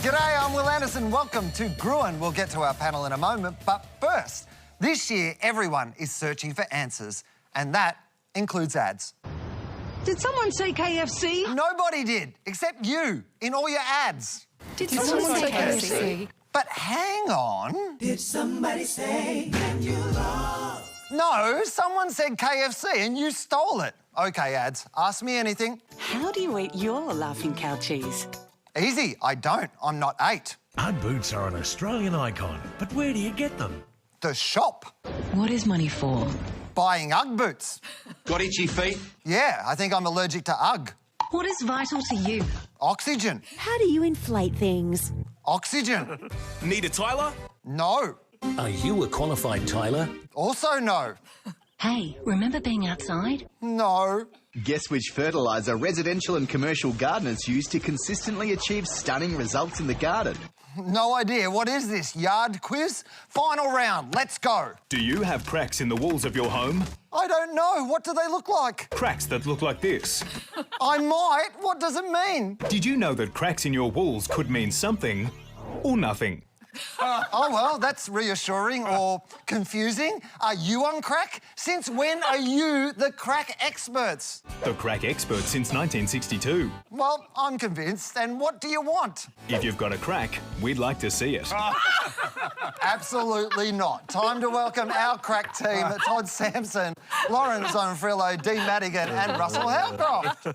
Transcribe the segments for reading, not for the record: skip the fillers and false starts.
G'day, I'm Will Anderson. Welcome to Gruen. We'll get to our panel in a moment, but first, this year everyone is searching for answers, and that includes ads. Did someone say KFC? Nobody did, except you, in all your ads. Did someone say KFC? But hang on. Did somebody say can you love? No, someone said KFC and you stole it. OK, ads, ask me anything. How do you eat your laughing cow cheese? Easy, I don't. I'm not 8. Ugg boots are an Australian icon, but where do you get them? The shop. What is money for? Buying Ugg boots. Got itchy feet? Yeah, I think I'm allergic to Ugg. What is vital to you? Oxygen. How do you inflate things? Oxygen. Need a Tyler? No. Are you a qualified tiler? Also no. Hey, remember being outside? No. Guess which fertiliser residential and commercial gardeners use to consistently achieve stunning results in the garden? No idea. What is this, yard quiz? Final round, let's go. Do you have cracks in the walls of your home? I don't know. What do they look like? Cracks that look like this. I might. What does it mean? Did you know that cracks in your walls could mean something or nothing? Oh, well, that's reassuring or confusing. Are you on crack? Since when are you the crack experts? The crack expert since 1962. Well, I'm convinced. And what do you want? If you've got a crack, we'd like to see it. Absolutely not. Time to welcome our crack team, Todd Sampson, Lauren Zonfrillo, Dee Madigan and Russell Howcroft.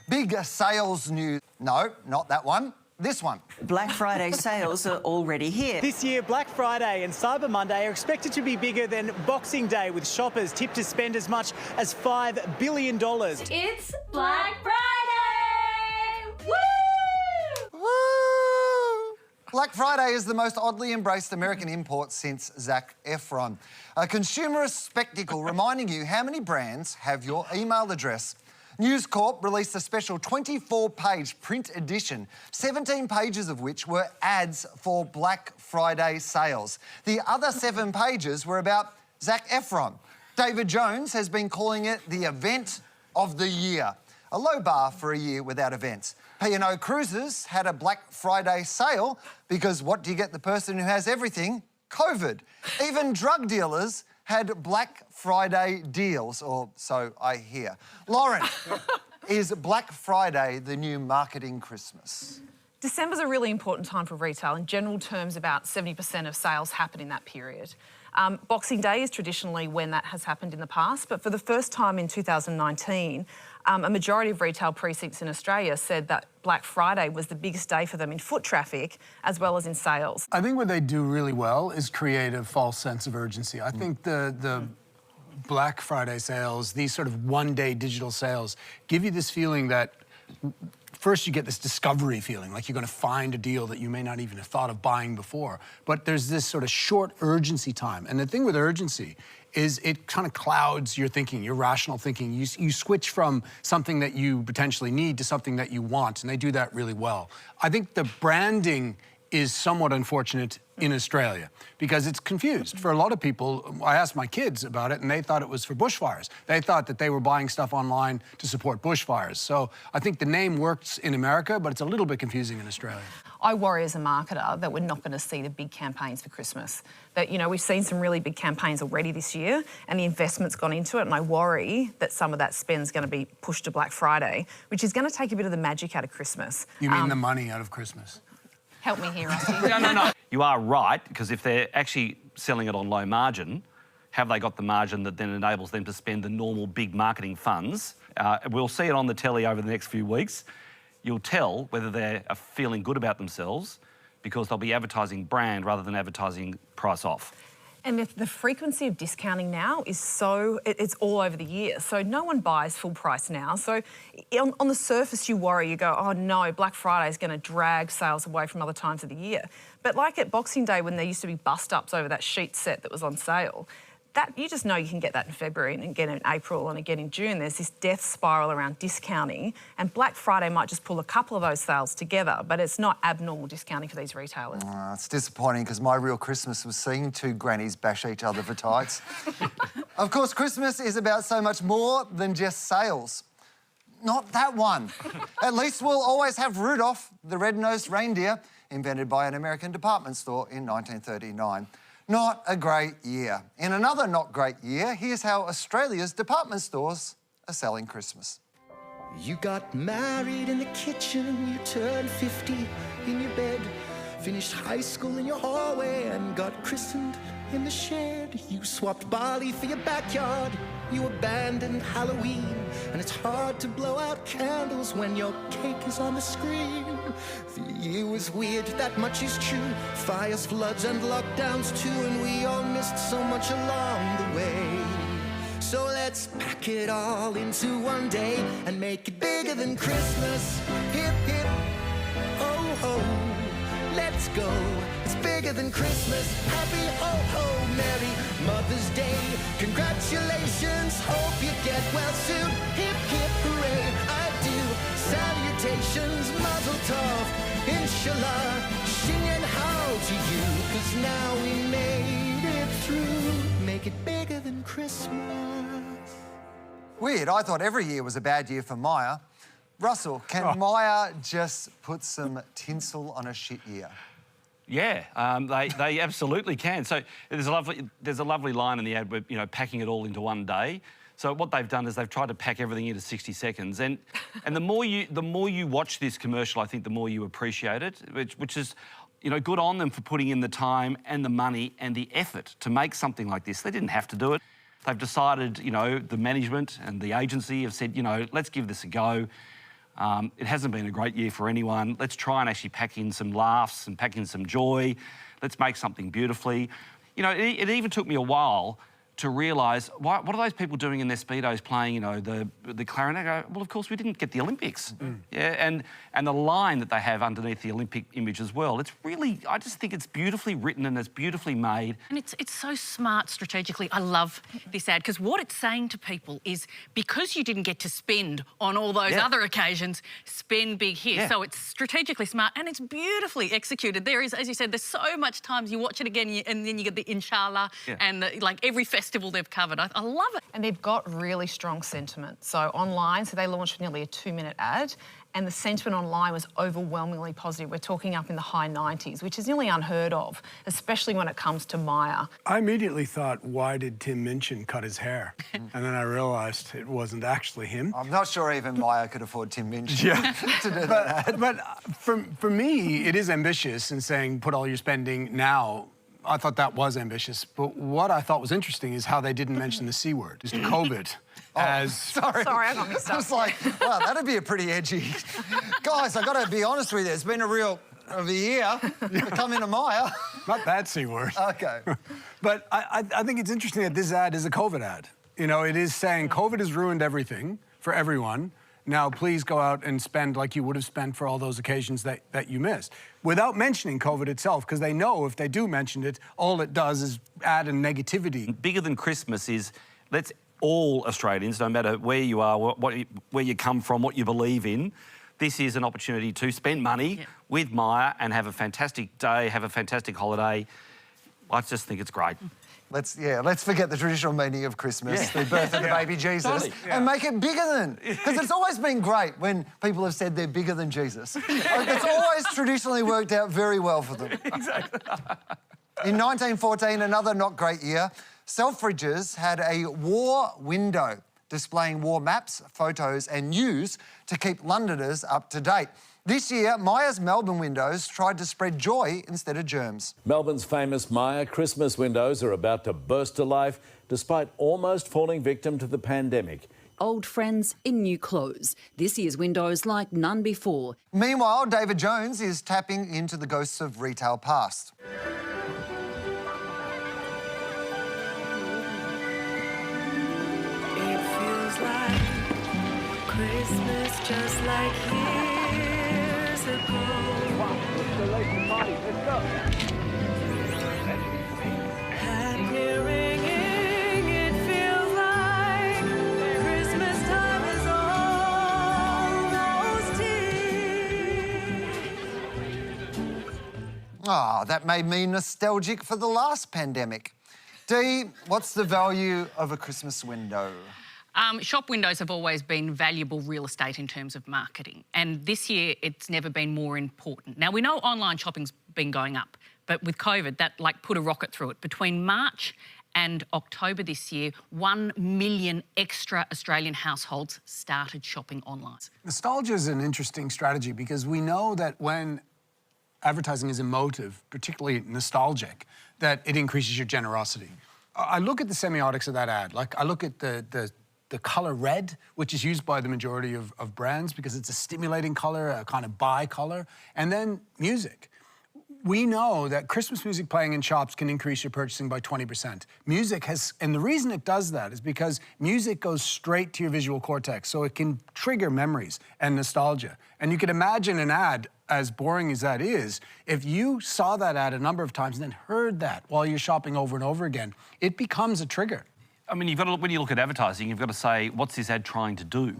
Big sales news. No, not that one. This one. Black Friday sales are already here. This year, Black Friday and Cyber Monday are expected to be bigger than Boxing Day, with shoppers tipped to spend as much as $5 billion. It's Black Friday! Woo! Woo! Black Friday is the most oddly embraced American import since Zac Efron. A consumerist spectacle reminding you how many brands have your email address. News Corp released a special 24-page print edition, 17 pages of which were ads for Black Friday sales. The other 7 pages were about Zac Efron. David Jones has been calling it the event of the year. A low bar for a year without events. P&O Cruises had a Black Friday sale because what do you get the person who has everything? COVID. Even drug dealers had Black Friday deals, or so I hear. Lauren, is Black Friday the new marketing Christmas? December's a really important time for retail. In general terms, about 70% of sales happen in that period. Boxing Day is traditionally when that has happened in the past, but for the first time in 2019, a majority of retail precincts in Australia said that Black Friday was the biggest day for them in foot traffic as well as in sales. I think what they do really well is create a false sense of urgency. I think the Black Friday sales, these sort of one-day digital sales, give you this feeling that first you get this discovery feeling, like you're going to find a deal that you may not even have thought of buying before. But there's this sort of short urgency time. And the thing with urgency is it kind of clouds your thinking, your rational thinking. You switch from something that you potentially need to something that you want, and they do that really well. I think the branding is somewhat unfortunate in Australia because it's confused. For a lot of people, I asked my kids about it and they thought it was for bushfires. They thought that they were buying stuff online to support bushfires. So I think the name works in America, but it's a little bit confusing in Australia. I worry as a marketer that we're not going to see the big campaigns for Christmas. That, you know, we've seen some really big campaigns already this year and the investment's gone into it, and I worry that some of that spend's going to be pushed to Black Friday, which is going to take a bit of the magic out of Christmas. You mean the money out of Christmas? Help me here, Rusty. No. You are right, because if they're actually selling it on low margin, have they got the margin that then enables them to spend the normal big marketing funds? We'll see it on the telly over the next few weeks. You'll tell whether they're feeling good about themselves because they'll be advertising brand rather than advertising price off. And the frequency of discounting now is it's all over the year. So no one buys full price now. So on the surface, you worry, you go, oh no, Black Friday is going to drag sales away from other times of the year. But like at Boxing Day, when there used to be bust-ups over that sheet set that was on sale, that you just know you can get that in February and again in April and again in June. There's this death spiral around discounting, and Black Friday might just pull a couple of those sales together, but it's not abnormal discounting for these retailers. It's disappointing because my real Christmas was seeing 2 grannies bash each other for tights. Of course, Christmas is about so much more than just sales. not that one. At least we'll always have Rudolph, the red-nosed reindeer, invented by an American department store in 1939. Not a great year. In another not great year, here's how Australia's department stores are selling Christmas. You got married in the kitchen, you turned 50 in your bed, finished high school in your hallway and got christened in the shed. You swapped barley for your backyard, you abandoned Halloween, and it's hard to blow out candles when your cake is on the screen. The year was weird, that much is true. Fires, floods and lockdowns too, and we all missed so much along the way. So let's pack it all into one day and make it bigger than Christmas. Hip, hip, ho, ho, let's go. It's bigger than Christmas. Happy, ho, ho, Merry Mother's Day. Congratulations, hope you get well soon. Hip, hip, hooray, I do. Salutations, mazel tov, inshallah, shingen hao to you. 'Cause now we made it through. Make it bigger than Christmas. Weird, I thought every year was a bad year for Maya. Russell, can Maya just put some tinsel on a shit year? Yeah, they absolutely can. So there's a lovely line in the ad, where, you know, packing it all into one day. So what they've done is they've tried to pack everything into 60 seconds, and the more you watch this commercial, I think the more you appreciate it, which is, you know, good on them for putting in the time and the money and the effort to make something like this. They didn't have to do it. They've decided, you know, the management and the agency have said, you know, let's give this a go. It hasn't been a great year for anyone. Let's try and actually pack in some laughs and pack in some joy. Let's make something beautifully. You know, it even took me a while to realise, what are those people doing in their Speedos playing, you know, the clarinet? I go, well, of course, we didn't get the Olympics. Yeah, and the line that they have underneath the Olympic image as well, it's really, I just think it's beautifully written and it's beautifully made. And it's so smart strategically. I love this ad, because what it's saying to people is, because you didn't get to spend on all those other occasions, spend big here. So it's strategically smart and it's beautifully executed. There is, as you said, there's so much times you watch it again and then you get the inshallah and like every festival they've covered. I love it. And they've got really strong sentiment. So online, so they launched nearly a 2-minute ad, and the sentiment online was overwhelmingly positive. We're talking up in the high 90s, which is nearly unheard of, especially when it comes to Maya. I immediately thought, why did Tim Minchin cut his hair? And then I realised it wasn't actually him. I'm not sure even Maya could afford Tim Minchin to do that ad. But for me, it is ambitious in saying put all your spending now. I thought that was ambitious, but what I thought was interesting is how they didn't mention the C word, just COVID. Sorry, I got mixed up. I was like, wow, that'd be a pretty edgy... Guys, I've got to be honest with you, it's been a real of a year to come into Maya. Not that C word. Okay. But I think it's interesting that this ad is a COVID ad. You know, it is saying COVID has ruined everything for everyone. Now, please go out and spend like you would have spent for all those occasions that you missed, without mentioning COVID itself, because they know if they do mention it, all it does is add a negativity. Bigger than Christmas is, let's all Australians, no matter where you are, where you come from, what you believe in, this is an opportunity to spend money with Maya and have a fantastic day, have a fantastic holiday. I just think it's great. Let's forget the traditional meaning of Christmas, the birth of the baby Jesus, and make it bigger than. Because it's always been great when people have said they're bigger than Jesus. It's always traditionally worked out very well for them. Exactly. In 1914, another not great year, Selfridges had a war window displaying war maps, photos and news to keep Londoners up to date. This year, Maya's Melbourne windows tried to spread joy instead of germs. Melbourne's famous Maya Christmas windows are about to burst to life despite almost falling victim to the pandemic. Old friends in new clothes. This year's windows like none before. Meanwhile, David Jones is tapping into the ghosts of retail past. It feels like Christmas just like years ago. Wow, let's go late to party. Let's go. Happy ringing, it feels like Christmas time is almost here. Ah, that made me nostalgic for the last pandemic. Dee, what's the value of a Christmas window? Shop windows have always been valuable real estate in terms of marketing, and this year it's never been more important. Now, we know online shopping's been going up, but with COVID, that put a rocket through it. Between March and October this year, 1 million extra Australian households started shopping online. Nostalgia is an interesting strategy because we know that when advertising is emotive, particularly nostalgic, that it increases your generosity. I look at the semiotics of that ad. I look at the colour red, which is used by the majority of brands because it's a stimulating colour, a kind of buy colour, and then music. We know that Christmas music playing in shops can increase your purchasing by 20%. Music has, and the reason it does that is because music goes straight to your visual cortex, so it can trigger memories and nostalgia. And you can imagine an ad, as boring as that is, if you saw that ad a number of times and then heard that while you're shopping over and over again, it becomes a trigger. I mean, when you look at advertising, you've got to say, what's this ad trying to do?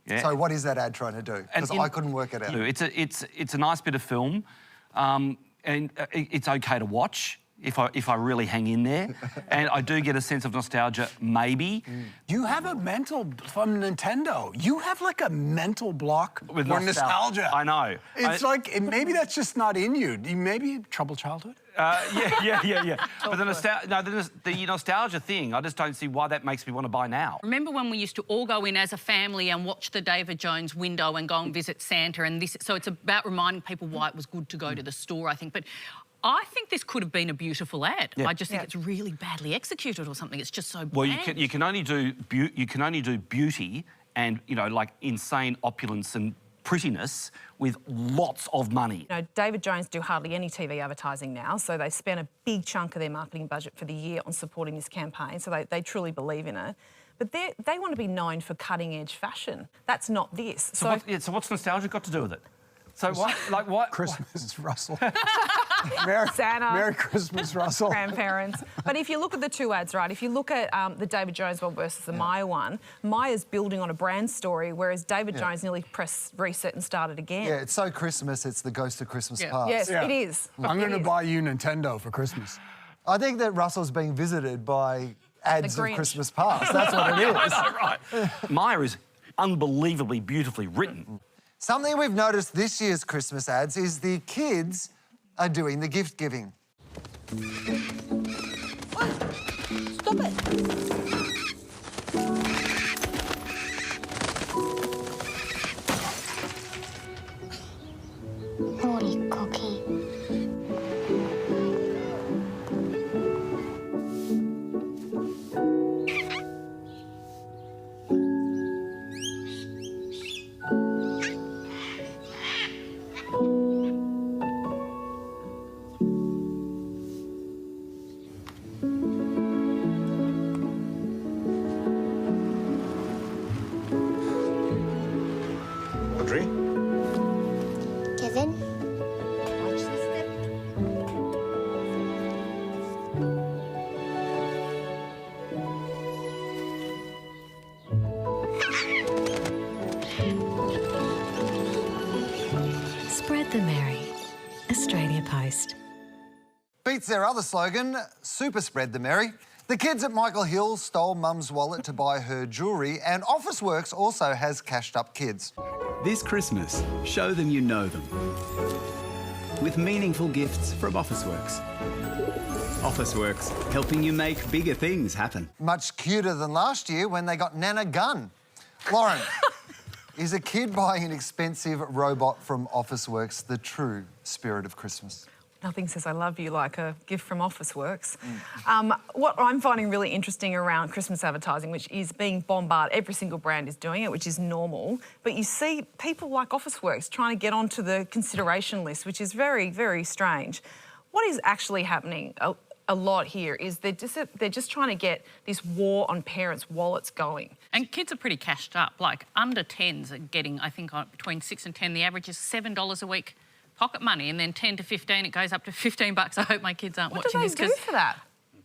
Yeah? So what is that ad trying to do? Because I couldn't work it out. It's a nice bit of film. And it's okay to watch if I really hang in there. And I do get a sense of nostalgia, maybe. You have a mental, from Nintendo, you have a mental block with for nostalgia. I know. It's maybe that's just not in you. Maybe troubled childhood? Yeah. But the nostalgia thing, I just don't see why that makes me want to buy now. Remember when we used to all go in as a family and watch the David Jones window and go and visit Santa and this? So it's about reminding people why it was good to go to the store, I think. But I think this could have been a beautiful ad. Yeah. I just think it's really badly executed or something. It's just so well, bland. you can only do beauty and insane opulence and prettiness with lots of money. David Jones do hardly any TV advertising now, so they spent a big chunk of their marketing budget for the year on supporting this campaign, so they truly believe in it. But they want to be known for cutting-edge fashion. That's not this. So what's nostalgia got to do with it? So what? Christmas, Russell. Santa. Merry Christmas, Russell. Grandparents. But if you look at the two ads, right, if you look at the David Jones one versus the Maya one, Maya's building on a brand story, whereas David Jones nearly pressed reset and started again. Yeah, it's so Christmas, it's the ghost of Christmas past. Yes, it is. I'm going to buy you Nintendo for Christmas. I think that Russell's being visited by ads of Christmas past. That's what it is. I know, right. Maya is unbelievably beautifully written. Something we've noticed this year's Christmas ads is the kids are doing the gift giving. Stop it. Naughty cookie. Audrey? Kevin? Watch this step. Spread the merry. Australia Post. Beats their other slogan, Super Spread the Merry. The kids at Michael Hill stole Mum's wallet to buy her jewellery, and Officeworks also has cashed up kids. This Christmas, show them you know them. With meaningful gifts from Officeworks. Officeworks, helping you make bigger things happen. Much cuter than last year when they got Nana Gun. Lauren, is a kid buying an expensive robot from Officeworks the true spirit of Christmas? Nothing says I love you like a gift from Officeworks. What I'm finding really interesting around Christmas advertising, which is being bombarded, every single brand is doing it, which is normal, but you see people like Officeworks trying to get onto the consideration list, which is very, very strange. What is actually happening a lot here is they're just trying to get this war on parents' wallets going. And kids are pretty cashed up. Like, under 10s are getting, I think, between 6 and 10, the average is $7 a week pocket money, and then 10 to 15, it goes up to $15. I hope my kids aren't watching this. What do they do for that?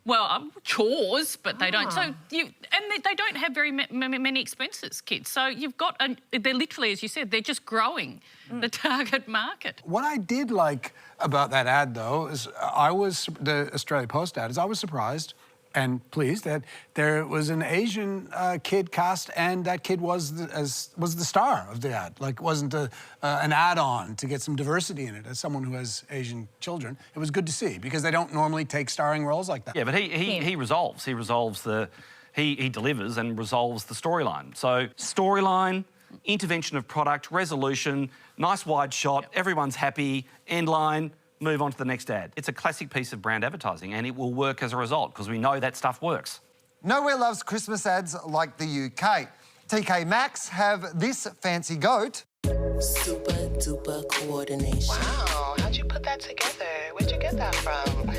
Well, chores, but they don't. So they don't have very many expenses, kids. So you've got, they're literally, as you said, they're just growing the target market. What I did like about that ad, though, is the Australia Post ad, is I was surprised and pleased that there was an Asian kid cast, and that kid was the star of the ad. Like, it wasn't an add-on to get some diversity in it. As someone who has Asian children, it was good to see, because they don't normally take starring roles like that. Yeah, but he resolves. He resolves the... He delivers and resolves the storyline. So, storyline, intervention of product, resolution, nice wide shot, everyone's happy, end line, move on to the next ad. It's a classic piece of brand advertising, and it will work as a result, because we know that stuff works. Nowhere loves Christmas ads like the UK. TK Maxx have this fancy goat. Super duper coordination. Wow, how'd you put that together? Where'd you get that from?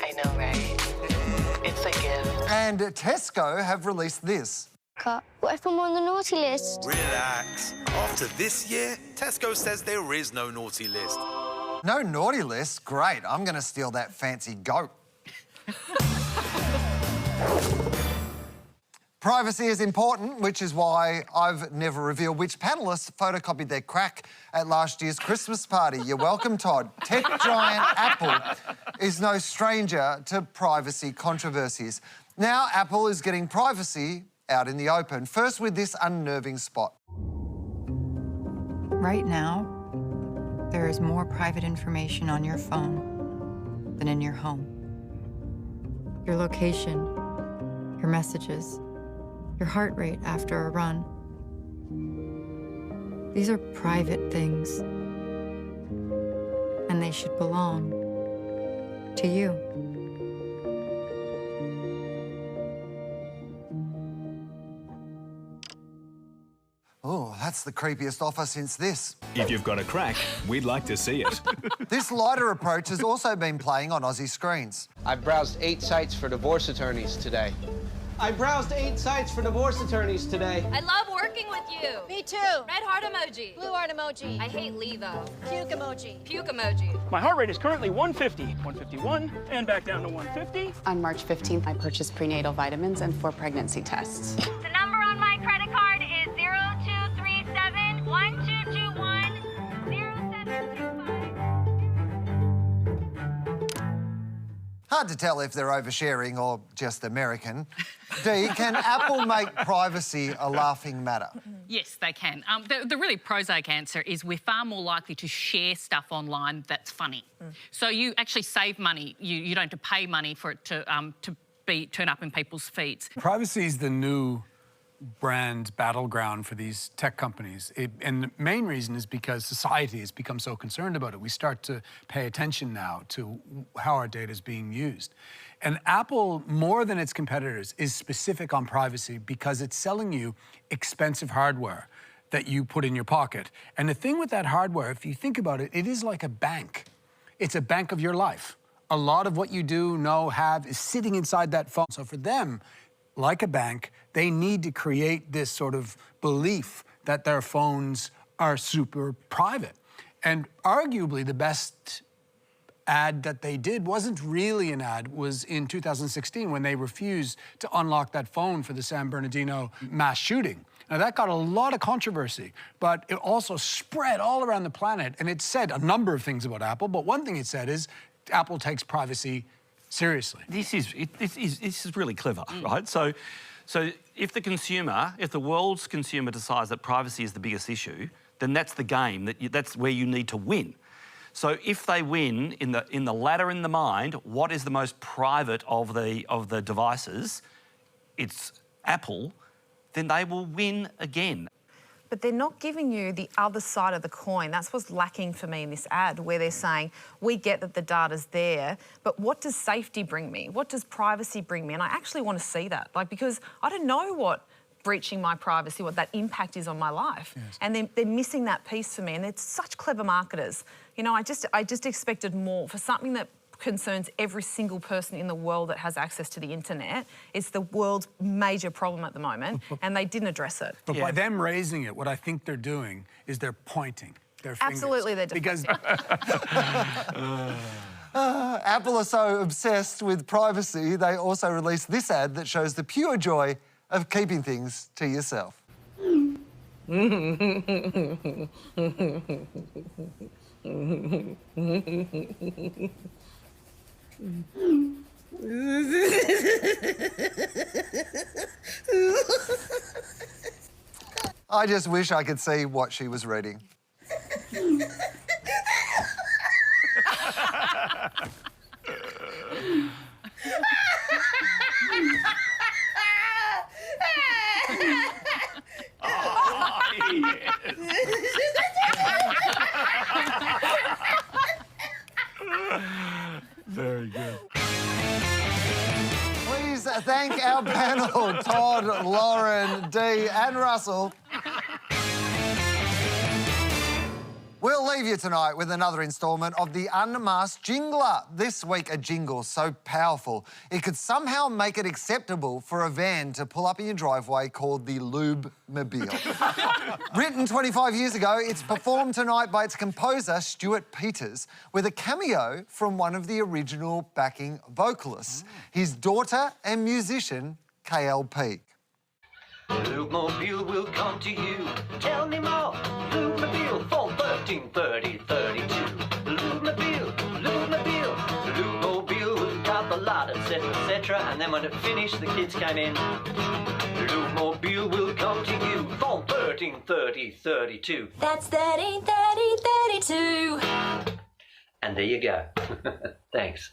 I know, right? It's a gift. And Tesco have released this. What if I'm on the naughty list? Relax. After this year, Tesco says there is no naughty list. No naughty list? Great, I'm going to steal that fancy goat. Privacy is important, which is why I've never revealed which panellists photocopied their crack at last year's Christmas party. You're welcome, Todd. Tech giant Apple is no stranger to privacy controversies. Now Apple is getting privacy out in the open, first with this unnerving spot. Right now, there is more private information on your phone than in your home. Your location, your messages, your heart rate after a run. These are private things, and they should belong to you. Oh, that's the creepiest offer since this. If you've got a crack, we'd like to see it. This lighter approach has also been playing on Aussie screens. I browsed 8 sites for divorce attorneys today. I browsed 8 sites for divorce attorneys today. I love working with you. Me too. Red heart emoji. Blue heart emoji. I hate Lee, though. Puke emoji. Puke emoji. My heart rate is currently 150, 151, and back down to 150. On March 15th, I purchased prenatal vitamins and 4 pregnancy tests. The number on my credit card is 0237 1221 0725. Hard to tell if they're oversharing or just American. Dee, can Apple make privacy a laughing matter? Yes, they can. The really prosaic answer is we're far more likely to share stuff online that's funny. So you actually save money. You don't have to pay money for it to turn up in people's feeds. Privacy is the new brand battleground for these tech companies. And the main reason is because society has become so concerned about it. We start to pay attention now to how our data is being used. And Apple, more than its competitors, is specific on privacy because it's selling you expensive hardware that you put in your pocket. And the thing with that hardware, if you think about it, it is like a bank. It's a bank of your life. A lot of what you do, know, have is sitting inside that phone. So for them, like a bank, they need to create this sort of belief that their phones are super private. And arguably the best ad that they did wasn't really an ad, was in 2016 when they refused to unlock that phone for the San Bernardino mass shooting. Now that got a lot of controversy, but it also spread all around the planet, and it said a number of things about Apple, but one thing it said is Apple takes privacy seriously. This is really clever, right? So if the world's consumer decides that privacy is the biggest issue, then that's the game, that's where you need to win. So if they win in the ladder in the mind, what is the most private of the devices? It's Apple. Then they will win again. But they're not giving you the other side of the coin. That's what's lacking for me in this ad, where they're saying, we get that the data's there, but what does safety bring me? What does privacy bring me? And I actually want to see that, because I don't know what breaching my privacy, what that impact is on my life. Yes. And they're missing that piece for me, and they're such clever marketers. You know, I just expected more for something that concerns every single person in the world that has access to the internet. It's the world's major problem at the moment, and they didn't address it. But by them raising it, what I think they're doing is they're pointing their fingers. Absolutely, they're deflecting. Apple are so obsessed with privacy, they also released this ad that shows the pure joy of keeping things to yourself. I just wish I could see what she was reading. Very good. Please thank our panel, Todd, Lauren, Dee and Russell. We'll leave you tonight with another instalment of the Unmasked Jingler. This week, a jingle so powerful, it could somehow make it acceptable for a van to pull up in your driveway called the Lube-mobile. Written 25 years ago, it's performed tonight by its composer, Stuart Peters, with a cameo from one of the original backing vocalists, his daughter and musician, KLP. Lube-mobile will come to you. Tell me more. Lube-mobile, phone 133032. Lube-mobile, Lube-mobile, Lube-mobile will got the lot, etc., etc. And then when it finished, the kids came in. Lube-mobile will come to you. Phone 133032. That's 133032. And there you go. Thanks.